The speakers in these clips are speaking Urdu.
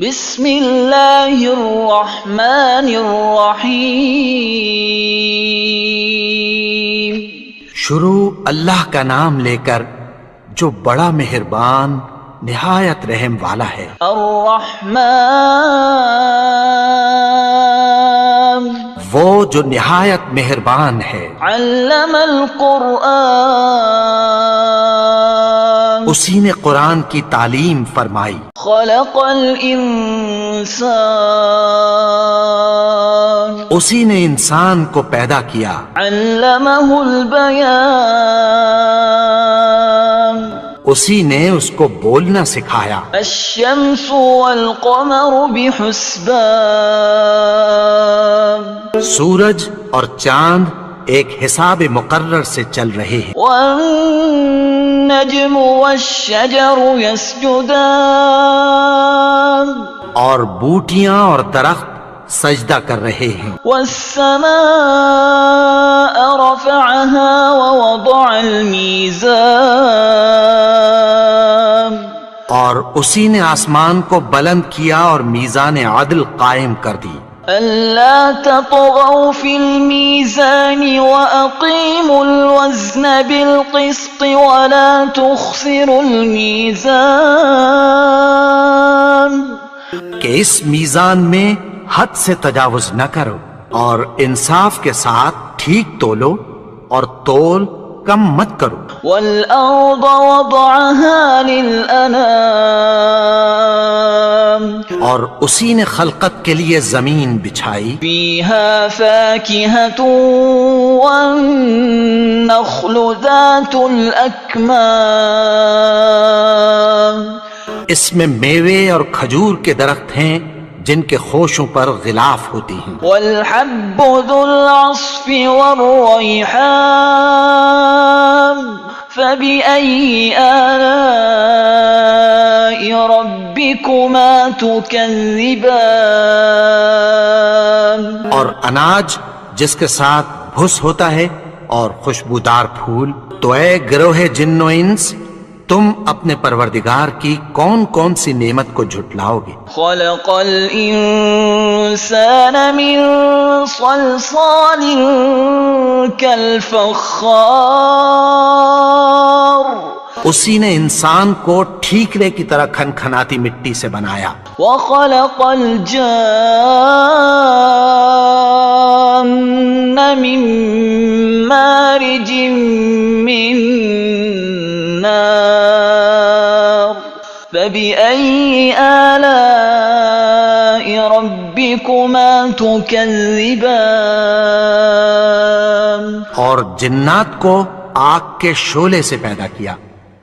بسم اللہ الرحمن الرحیم۔ شروع اللہ کا نام لے کر جو بڑا مہربان نہایت رحم والا ہے۔ الرحمن وہ جو نہایت مہربان ہے۔ علم القرآن اسی نے قرآن کی تعلیم فرمائی۔ خلق الانسان اسی نے انسان کو پیدا کیا۔ علمہ البیان اسی نے اس کو بولنا سکھایا۔ الشمس والقمر بحسبان سورج اور چاند ایک حساب مقرر سے چل رہے ہیں۔ والنجم والشجر يسجدان اور بوٹیاں اور درخت سجدہ کر رہے ہیں۔ والسماء رفعها ووضع الميزان اور اسی نے آسمان کو بلند کیا اور میزان عدل قائم کر دی۔ ألا تطغوا في الميزان وأقيموا الوزن بالقسط ولا تخسروا الميزان کہ اس میزان میں حد سے تجاوز نہ کرو اور انصاف کے ساتھ ٹھیک تولو اور تول کم مت کرو۔ والأرض وضعها للأنام اور اسی نے خلقت کے لیے زمین بچھائی۔ فيها فاكهة والنخل ذات الأكمام اس میں میوے اور کھجور کے درخت ہیں جن کے خوشوں پر غلاف ہوتی ہیں۔ والحب ذو العصف والريحان فبأي آلاء ربكما تكذبان اور اناج جس کے ساتھ بھس ہوتا ہے اور خوشبودار پھول، تو اے گروہ جن و انس، تم اپنے پروردگار کی کون کون سی نعمت کو جھٹلاؤ گے؟ خلق الانسان من صلصال كالفخار اسی نے انسان کو ٹھیکرے کی طرح کھنکھناتی مٹی سے بنایا۔ وخلق الجان من مارج من نار فبأي آلاء ربكما تكذبان اور جنات کو آگ کے شعلے سے پیدا کیا،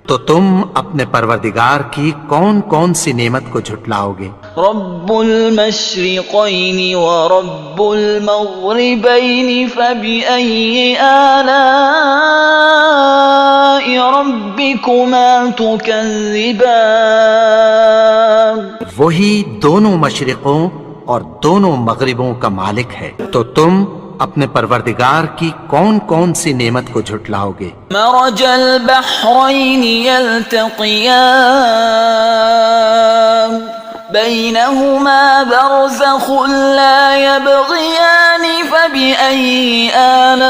تو تم اپنے پروردگار کی کون کون سی نعمت کو جھٹلاؤ گے؟ رب المشرقین ورب المغربین فبأي آلاء ربكما تكذبان وہی دونوں مشرقوں اور دونوں مغربوں کا مالک ہے، تو تم اپنے پروردگار کی کون کون سی نعمت کو جھٹلاؤ گے؟ مرج البحرین یلتقیان بینہما برزخ لا یبغیان فبأي آلاء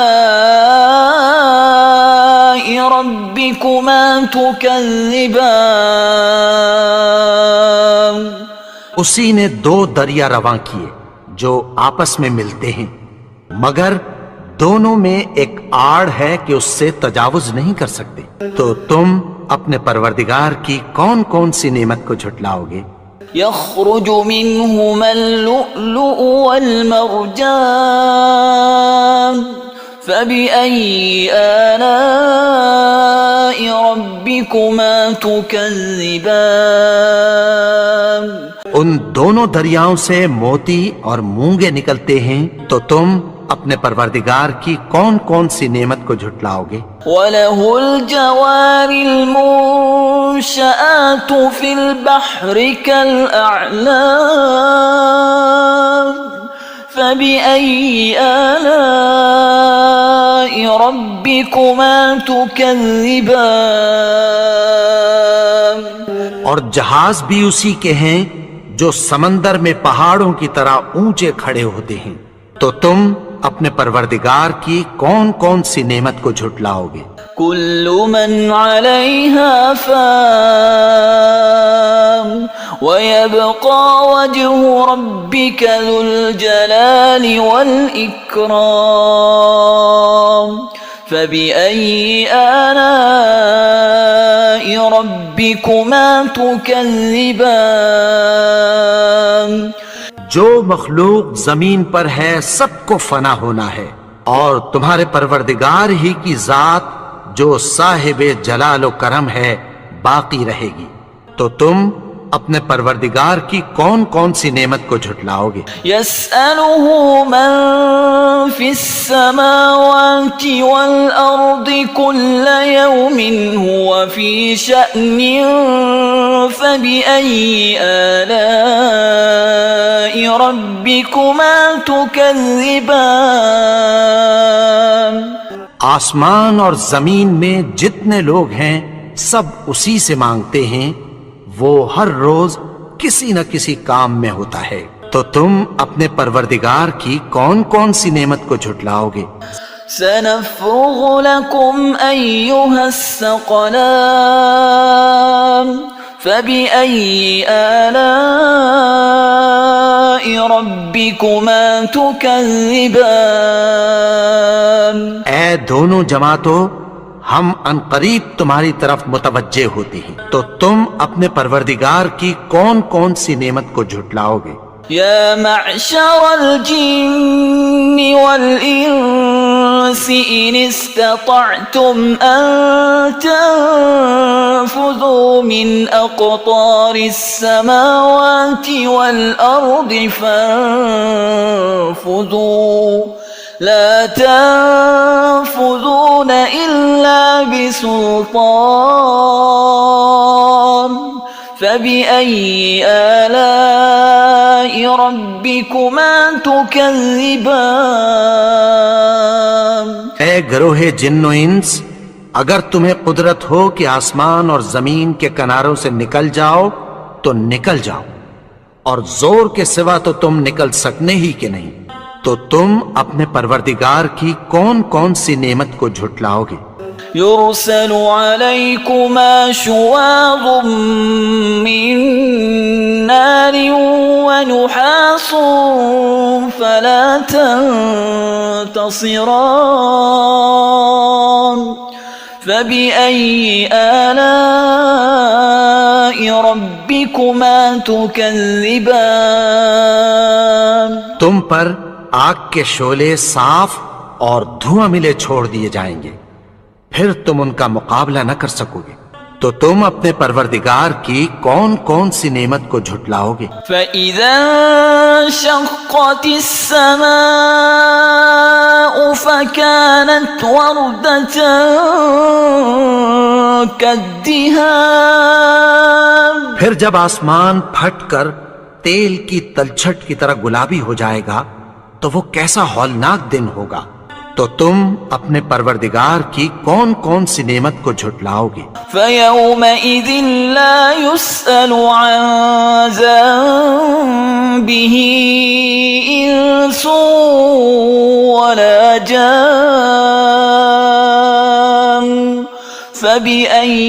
ربکما تکذبان اسی نے دو دریا رواں کیے جو آپس میں ملتے ہیں، مگر دونوں میں ایک آڑ ہے کہ اس سے تجاوز نہیں کر سکتے، تو تم اپنے پروردگار کی کون کون سی نعمت کو جھٹلاؤ گے؟ يخرج منهما اللؤلؤ والمرجان فبأي آلاء ربكما تكذبان ان دونوں دریاؤں سے موتی اور مونگے نکلتے ہیں، تو تم اپنے پروردگار کی کون کون سی نعمت کو جھٹلاؤ گے؟ وَلَهُ الْجَوَارِ الْمُنشَآتُ فِي الْبَحْرِ كَالْأَعْلَامِ فَبِأَيِّ آلَاءِ رَبِّكُمَا تُكَذِّبَانِ اور جہاز بھی اسی کے ہیں جو سمندر میں پہاڑوں کی طرح اونچے کھڑے ہوتے ہیں، تو تم اپنے پروردگار کی کون کون سی نعمت کو جھٹلاؤ گے؟ كل من عليها فان ويبقى وجه ربك ذو الجلال والإكرام فبأي آلاء ربكما تكذبان؟ جو مخلوق زمین پر ہے سب کو فنا ہونا ہے، اور تمہارے پروردگار ہی کی ذات جو صاحب جلال و کرم ہے باقی رہے گی، تو تم اپنے پروردگار کی کون کون سی نعمت کو جھٹلاؤ گے؟ يسأله من في السماوات والأرض كل يوم هو في شأن فبأي آلاء ربكما تكذبان؟ آسمان اور زمین میں جتنے لوگ ہیں سب اسی سے مانگتے ہیں، وہ ہر روز کسی نہ کسی کام میں ہوتا ہے، تو تم اپنے پروردگار کی کون کون سی نعمت کو جھٹلاؤ گے؟ سنفرغ لكم أيها الثقلان فبأي آلاء ربكما تكذبان؟ اے دونوں جماعتوں، ہم عنقریب تمہاری طرف متوجہ ہوتے ہیں، تو تم اپنے پروردگار کی کون کون سی نعمت کو جھٹلاؤ گے؟ يا معشر الجن والإنس إن استطعتم أن تنفذوا من أقطار السماوات والأرض فانفذوا لا تنفذون إلا بسلطان فبأي آلاء ربكما تكذبان؟ اے گروہ جن و انس، اگر تمہیں قدرت ہو کہ آسمان اور زمین کے کناروں سے نکل جاؤ تو نکل جاؤ، اور زور کے سوا تو تم نکل سکنے ہی کہ نہیں، تو تم اپنے پروردگار کی کون کون سی نعمت کو جھٹلاؤ گے؟ يرسل عليكما شواظ من نار ونحاس فلا تنتصران فبأي آلاء ربكما تكذبان؟ تم پر آگ کے شعلے صاف اور دھواں ملے چھوڑ دیے جائیں گے، پھر تم ان کا مقابلہ نہ کر سکو گے، تو تم اپنے پروردگار کی کون کون سی نعمت کو جھٹلاؤ گے؟ فَإِذَا انشَقَّتِ السَّمَاءُ فَكَانَتْ وَرْدَةً كَالدِّهَانِ، پھر جب آسمان پھٹ کر تیل کی تلچھٹ کی طرح گلابی ہو جائے گا تو وہ کیسا ہولناک دن ہوگا، تو تم اپنے پروردگار کی کون کون سی نعمت کو جھٹلاؤ گے؟ فَيَوْمَئِذٍ لَا يُسْأَلُ عَنْ ذَنبِهِ إِنسٌ وَلَا جَانٌ فَبِأَيِّ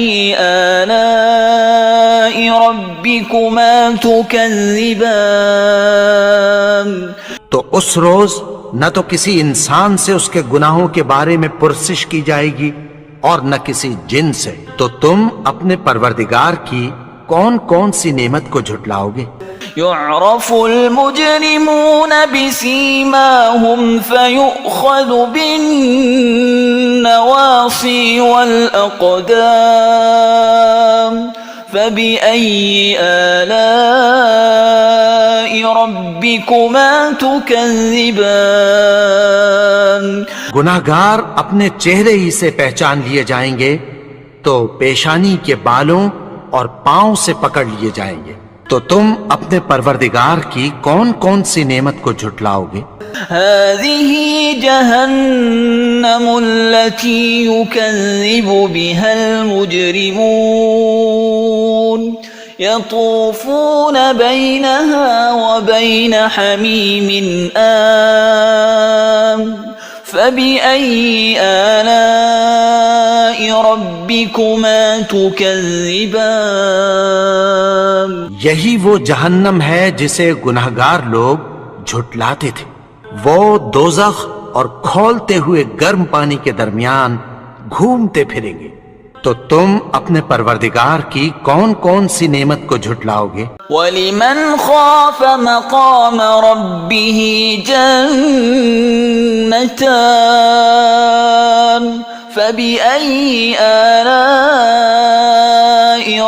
آلَاءِ رَبِّكُمَا تُكَذِّبَانِ؟ تو اس روز نہ تو کسی انسان سے اس کے گناہوں کے بارے میں پرسش کی جائے گی اور نہ کسی جن سے، تو تم اپنے پروردگار کی کون کون سی نعمت کو جھٹلاؤ گے؟ يعرف المجرمون بسيماهم فيؤخذ بالنواصي والأقدام فبأي آلاء ربكما تكذبان؟ گناہگار اپنے چہرے ہی سے پہچان لیے جائیں گے تو پیشانی کے بالوں اور پاؤں سے پکڑ لیے جائیں گے، تو تم اپنے پروردگار کی کون کون سی نعمت کو جھٹلاؤ گے؟ هذه جهنم التي يكذب بها المجرمون يطوفون بينها وبين حميم آن فبأي آلاء ربكما تكذبان یہی وہ جہنم ہے جسے گنہگار لوگ جھٹلاتے تھے. وہ دوزخ اور کھولتے ہوئے گرم پانی کے درمیان گھومتے پھریں گے. تو تم اپنے پروردگار کی کون کون سی نعمت کو جھٹلاؤ گے؟ وَلِمَنْ خَافَ مَقَامَ رَبِّهِ جَنَّتَانِ فَبِأَيِّ آلَاءِ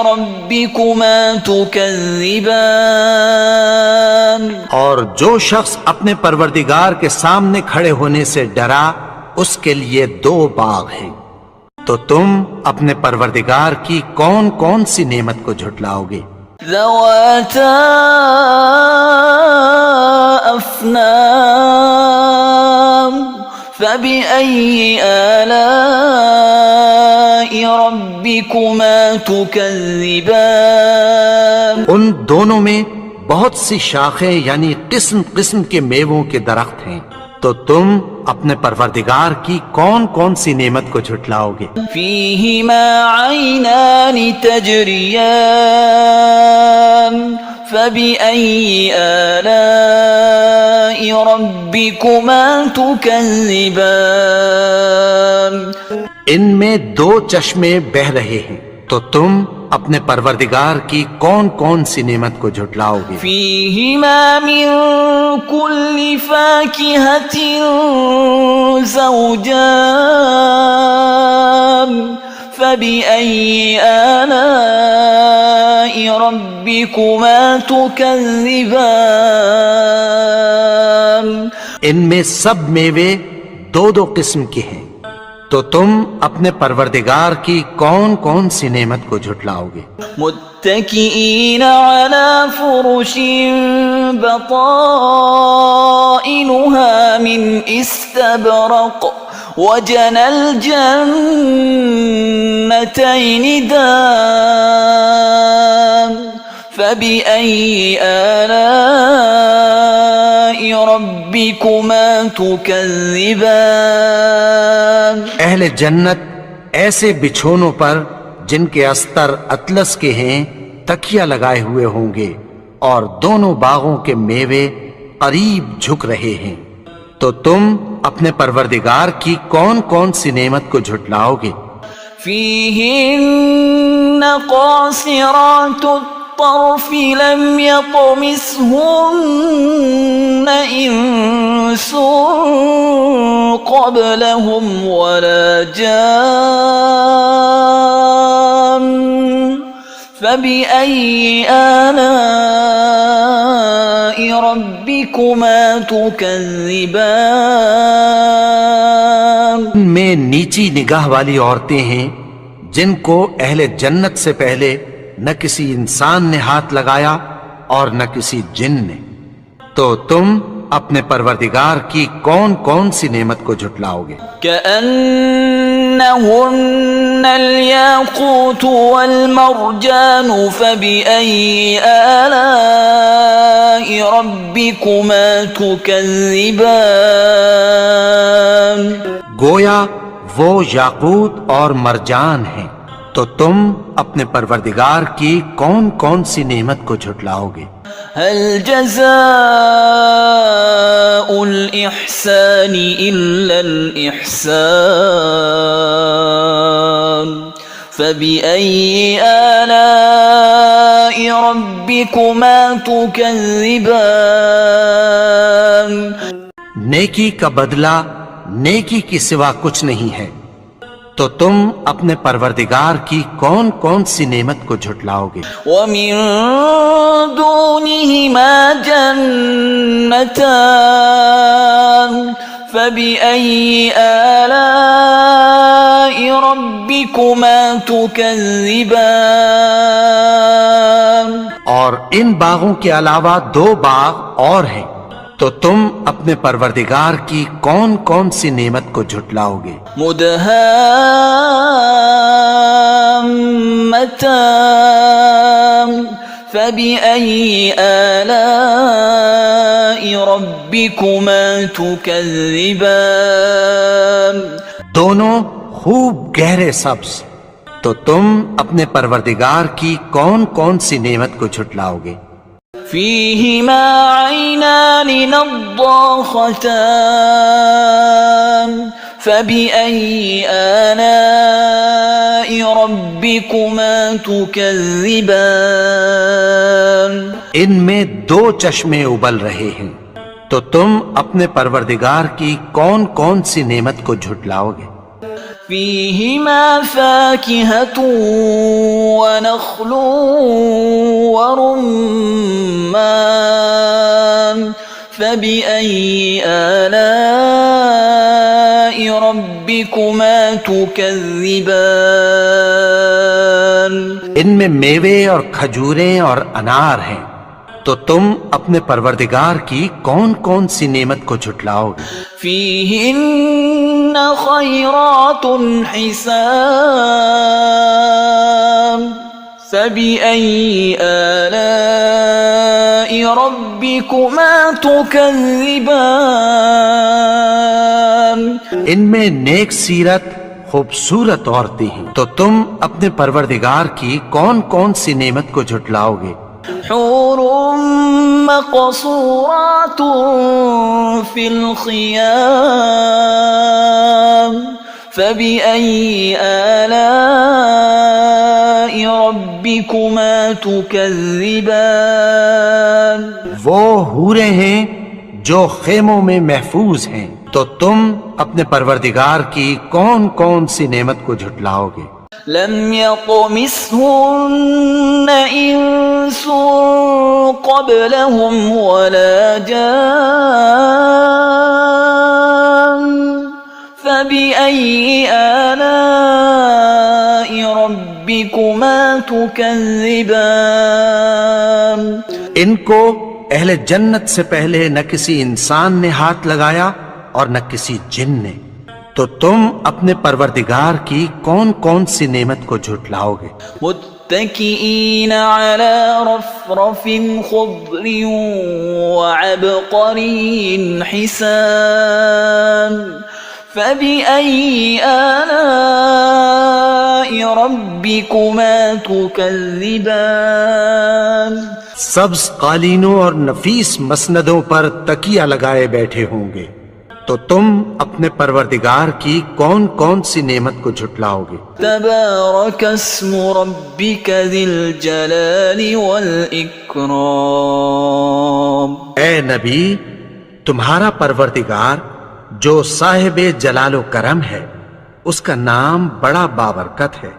رَبِّكُمَا تُكَذِّبَانِ اور جو شخص اپنے پروردگار کے سامنے کھڑے ہونے سے ڈرا اس کے لیے 2 باغ ہیں. تو تم اپنے پروردگار کی کون کون سی نعمت کو جھٹلاؤ گے؟ ذواتا افنان فبأي آلاء ربكما تكذبان ان دونوں میں بہت سی شاخیں یعنی قسم قسم کے میووں کے درخت ہیں. تو تم اپنے پروردگار کی کون کون سی نعمت کو جھٹلاؤ گے؟ فيهما عينان تجريان فبأي آلاء ربكما تكذبان ان میں 2 چشمے بہ رہے ہیں. تو تم اپنے پروردگار کی کون کون سی نعمت کو جھٹلاؤ گے؟ فيهما من كل فاكهة زوجان فبأي آلاء ربكما تكذبان ان میں سب میوے 2 قسم کے ہیں. تو تم اپنے پروردگار کی کون کون سی نعمت کو جھٹلاؤ گے؟ متكئين على فرش بطائنها من استبرق وجنى الجنتين دان فبأي آلاء ربكما تكذبان اہل جنت ایسے بچھونوں پر جن کے استر اطلس کے ہیں تکیہ لگائے ہوئے ہوں گے اور دونوں باغوں کے میوے قریب جھک رہے ہیں. تو تم اپنے پروردگار کی کون کون سی نعمت کو جھٹلاؤ گے؟ فيهن قاصرات الطرف لم يطمثهن إنس قبلهم ولا جان فبأي آلاء ربكما تكذبان ان میں نیچی نگاہ والی عورتیں ہیں جن کو اہل جنت سے پہلے نہ کسی انسان نے ہاتھ لگایا اور نہ کسی جن نے. تو تم اپنے پروردگار کی کون کون سی نعمت کو جھٹلاؤ گے؟ كأنهن الياقوت والمرجان فبأي آلاء ربكما تكذبان گویا وہ یاقوت اور مرجان ہیں. تو تم اپنے پروردگار کی کون کون سی نعمت کو جھٹلاؤ گے؟ هل جزاء الإحسان إلا الإحسان فبأي آلاء ربكما تكذبان نیکی کا بدلہ نیکی کی سوا کچھ نہیں ہے. تو تم اپنے پروردگار کی کون کون سی نعمت کو جھٹلاؤ گے؟ ومن دونهما جنتان فبأي آلاء ربكما تكذبان اور ان باغوں کے علاوہ 2 باغ اور ہیں. تو تم اپنے پروردگار کی کون کون سی نعمت کو جھٹلاؤ گے؟ مدهامتان فبأي آلاء ربكما تكذبان دونوں خوب گہرے سبز، تو تم اپنے پروردگار کی کون کون سی نعمت کو جھٹلاؤ گے؟ فيهما عينان نضاختان فبأي آلاء ربكما تكذبان ان میں دو چشمے ابل رہے ہیں، تو تم اپنے پروردگار کی کون کون سی نعمت کو جھٹلاؤ گے؟ فيهما فاكهة ونخل ورمان فبأي آلاء ربكما تكذبان ان میں میوے اور کھجوریں اور انار ہیں، تو تم اپنے پروردگار کی کون کون سی نعمت کو جھٹلاؤ گے؟ فيهن خيرات حسان فبأي آلاء ربكما تكذبان ان میں نیک سیرت خوبصورت عورتیں ہیں، تو تم اپنے پروردگار کی کون کون سی نعمت کو جھٹلاؤ گے؟ حور مقصورات في الخيام فبأي آلاء ربكما تكذبان وہ حوریں ہیں جو خیموں میں محفوظ ہیں، تو تم اپنے پروردگار کی کون کون سی نعمت کو جھٹلاؤ گے؟ لم يطمثهن إنس قبلهم ولا جان فبأي آلاء ربكما تكذبان ان کو اہل جنت سے پہلے نہ کسی انسان نے ہاتھ لگایا اور نہ کسی جن نے، تو تم اپنے پروردگار کی کون کون سی نعمت کو جھٹلاؤ گے؟ متكئين على رفرف خضر وعبقري حسان فبأي آلاء ربكما تكذبان سبز قالینوں اور نفیس مسندوں پر تکیہ لگائے بیٹھے ہوں گے، تو تم اپنے پروردگار کی کون کون سی نعمت کو جھٹلاؤ گے؟ تبارك اسم ربك ذي الجلال والإكرام اے نبی، تمہارا پروردگار جو صاحب جلال و کرم ہے، اس کا نام بڑا بابرکت ہے۔